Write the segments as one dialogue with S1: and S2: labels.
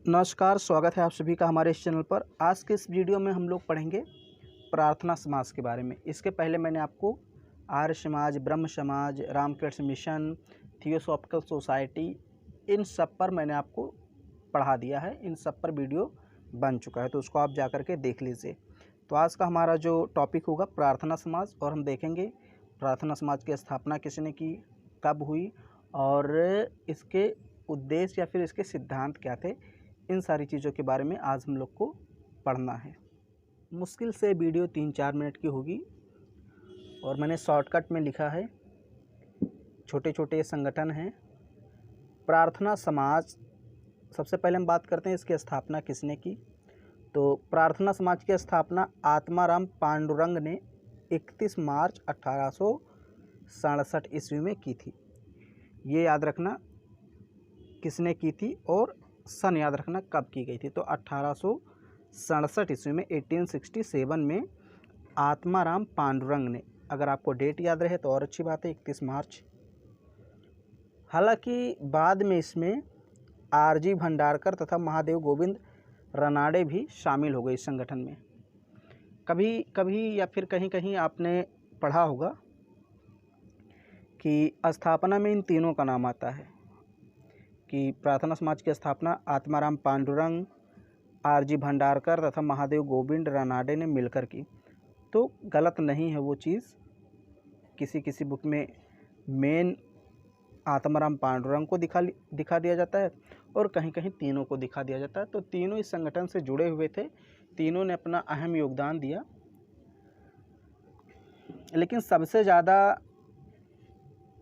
S1: नमस्कार, स्वागत है आप सभी का हमारे इस चैनल पर। आज के इस वीडियो में हम लोग पढ़ेंगे प्रार्थना समाज के बारे में। इसके पहले मैंने आपको आर्य समाज, ब्रह्म समाज, रामकृष्ण मिशन, थियोसॉफिकल सोसाइटी, इन सब पर मैंने आपको पढ़ा दिया है। इन सब पर वीडियो बन चुका है, तो उसको आप जा कर के देख लीजिए। तो आज का हमारा जो टॉपिक होगा प्रार्थना समाज, और हम देखेंगे प्रार्थना समाज की स्थापना किसने की, कब हुई और इसके उद्देश्य या फिर इसके सिद्धांत क्या थे। इन सारी चीज़ों के बारे में आज हम लोग को पढ़ना है। मुश्किल से वीडियो 3-4 मिनट की होगी और मैंने शॉर्टकट में लिखा है। छोटे छोटे संगठन हैं। प्रार्थना समाज, सबसे पहले हम बात करते हैं इसकी स्थापना किसने की। तो प्रार्थना समाज की स्थापना आत्माराम पांडुरंग ने 31 मार्च 1867 ईस्वी में की थी। ये याद रखना किसने की थी और सन याद रखना कब की गई थी। तो 1867 ईस्वी में 1867 में आत्माराम पांडुरंग ने, अगर आपको डेट याद रहे तो और अच्छी बात है, 31 मार्च। हालांकि बाद में इसमें आरजी भंडारकर तथा महादेव गोविंद रनाडे भी शामिल हो गए इस संगठन में। कभी कभी या फिर कहीं कहीं आपने पढ़ा होगा कि स्थापना में इन तीनों का नाम आता है कि प्रार्थना समाज की स्थापना आत्माराम पांडुरंग, आरजी भंडारकर तथा महादेव गोविंद रनाडे ने मिलकर की। तो गलत नहीं है वो चीज़। किसी किसी बुक में मेन आत्माराम पांडुरंग को दिखा दिया जाता है और कहीं कहीं तीनों को दिखा दिया जाता है। तो तीनों इस संगठन से जुड़े हुए थे, तीनों ने अपना अहम योगदान दिया। लेकिन सबसे ज़्यादा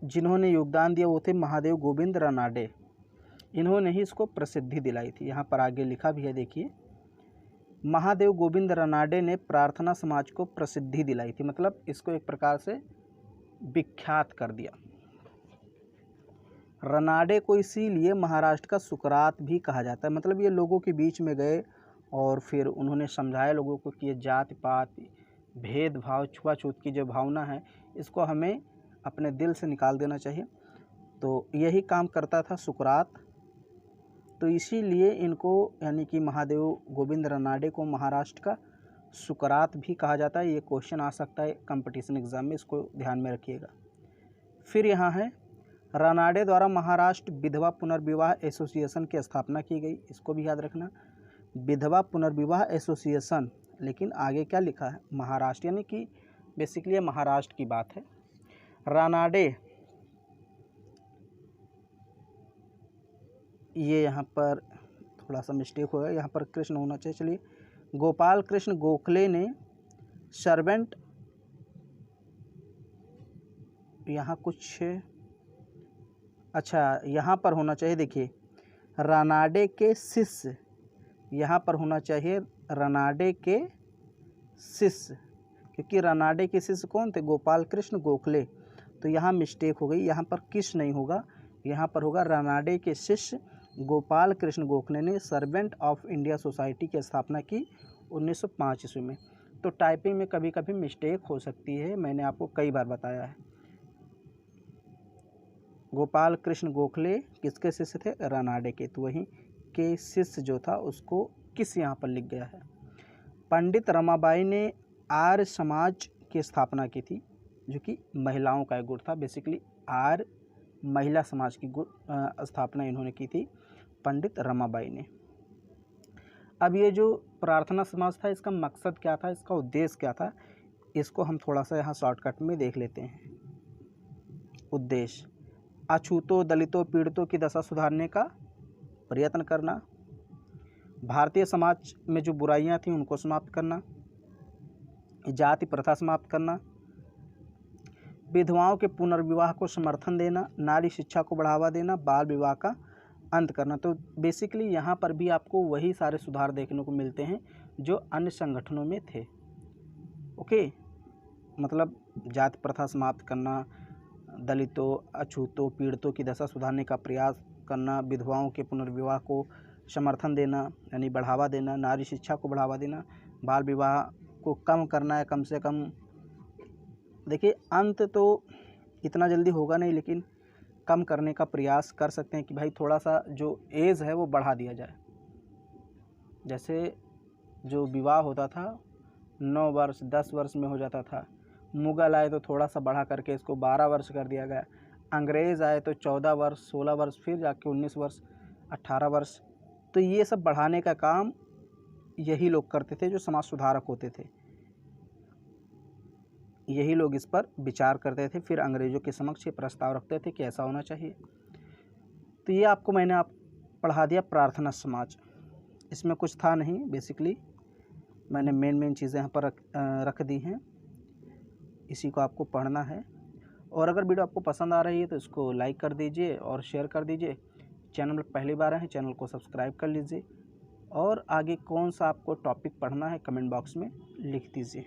S1: जिन्होंने योगदान दिया वो थे महादेव गोविंद रनाडे। इन्होंने ही इसको प्रसिद्धि दिलाई थी। यहाँ पर आगे लिखा भी है, देखिए। महादेव गोविंद रनाडे ने प्रार्थना समाज को प्रसिद्धि दिलाई थी, मतलब इसको एक प्रकार से विख्यात कर दिया। रनाडे को इसीलिए महाराष्ट्र का सुकरात भी कहा जाता है। मतलब ये लोगों के बीच में गए और फिर उन्होंने समझाया लोगों को कि ये जाति पात, भेदभाव, छुआछूत की जो भावना है, इसको हमें अपने दिल से निकाल देना चाहिए। तो यही काम करता था सुकरात। तो इसीलिए इनको, यानी कि महादेव गोविंद रनाडे को महाराष्ट्र का सुकरात भी कहा जाता है। ये क्वेश्चन आ सकता है कंपटीशन एग्ज़ाम में, इसको ध्यान में रखिएगा। फिर यहाँ है रनाडे द्वारा महाराष्ट्र विधवा पुनर्विवाह एसोसिएशन की स्थापना की गई। इसको भी याद रखना, विधवा पुनर्विवाह एसोसिएशन। लेकिन आगे क्या लिखा है, महाराष्ट्र, यानी कि बेसिकली महाराष्ट्र की बात है। रनाडे, ये यहाँ पर थोड़ा सा मिस्टेक हो गया, यहाँ पर कृष्ण होना चाहिए। चलिए, गोपाल कृष्ण गोखले ने सर्वेंट, यहाँ कुछ अच्छा यहाँ पर होना चाहिए, देखिए रनाडे के शिष्य, यहाँ पर होना चाहिए रनाडे के शिष्य, क्योंकि रनाडे के शिष्य कौन थे, गोपाल कृष्ण गोखले। तो यहाँ मिस्टेक हो गई, यहाँ पर किस नहीं होगा, यहाँ पर होगा रनाडे के शिष्य गोपाल कृष्ण गोखले ने सर्वेंट ऑफ इंडिया सोसाइटी की स्थापना की 1905 ईस्वी में। तो टाइपिंग में कभी कभी मिस्टेक हो सकती है, मैंने आपको कई बार बताया है। गोपाल कृष्ण गोखले किसके शिष्य थे, रनाडे के। तो वहीं के शिष्य जो था उसको किस यहाँ पर लिख गया है। पंडित रमाबाई ने आर्य समाज की स्थापना की थी, जो कि महिलाओं का एक गुट था। बेसिकली आर्य महिला समाज की स्थापना इन्होंने की थी, पंडित रमाबाई ने। अब ये जो प्रार्थना समाज था, इसका मकसद क्या था, इसका उद्देश्य क्या था, इसको हम थोड़ा सा यहाँ शॉर्टकट में देख लेते हैं। उद्देश्य: अछूतों, दलितों, पीड़ितों की दशा सुधारने का प्रयत्न करना, भारतीय समाज में जो बुराइयां थीं उनको समाप्त करना, जाति प्रथा समाप्त करना, विधवाओं के पुनर्विवाह को समर्थन देना, नारी शिक्षा को बढ़ावा देना, बाल विवाह का अंत करना। तो बेसिकली यहाँ पर भी आपको वही सारे सुधार देखने को मिलते हैं जो अन्य संगठनों में थे। ओके, मतलब जाति प्रथा समाप्त करना, दलितों, अछूतों, पीड़ितों की दशा सुधारने का प्रयास करना, विधवाओं के पुनर्विवाह को समर्थन देना यानी बढ़ावा देना, नारी शिक्षा को बढ़ावा देना, बाल विवाह को कम करना है, कम से कम। देखिए, अंत तो इतना जल्दी होगा नहीं, लेकिन कम करने का प्रयास कर सकते हैं कि भाई थोड़ा सा जो एज है वो बढ़ा दिया जाए। जैसे जो विवाह होता था 9 वर्ष 10 वर्ष में हो जाता था। मुग़ल आए तो थोड़ा सा बढ़ा करके इसको 12 वर्ष कर दिया गया। अंग्रेज़ आए तो 14 वर्ष 16 वर्ष, फिर जाके 19 वर्ष 18 वर्ष। तो ये सब बढ़ाने का काम यही लोग करते थे जो समाज सुधारक होते थे। यही लोग इस पर विचार करते थे, फिर अंग्रेज़ों के समक्ष ये प्रस्ताव रखते थे कि ऐसा होना चाहिए। तो ये आपको मैंने पढ़ा दिया प्रार्थना समाज। इसमें कुछ था नहीं, बेसिकली मैंने मेन चीज़ें यहाँ पर रख दी हैं। इसी को आपको पढ़ना है। और अगर वीडियो आपको पसंद आ रही है तो इसको लाइक कर दीजिए और शेयर कर दीजिए। चैनल पर पहली बार आए हैं, चैनल को सब्सक्राइब कर लीजिए। और आगे कौन सा आपको टॉपिक पढ़ना है कमेंट बॉक्स में लिख दीजिए।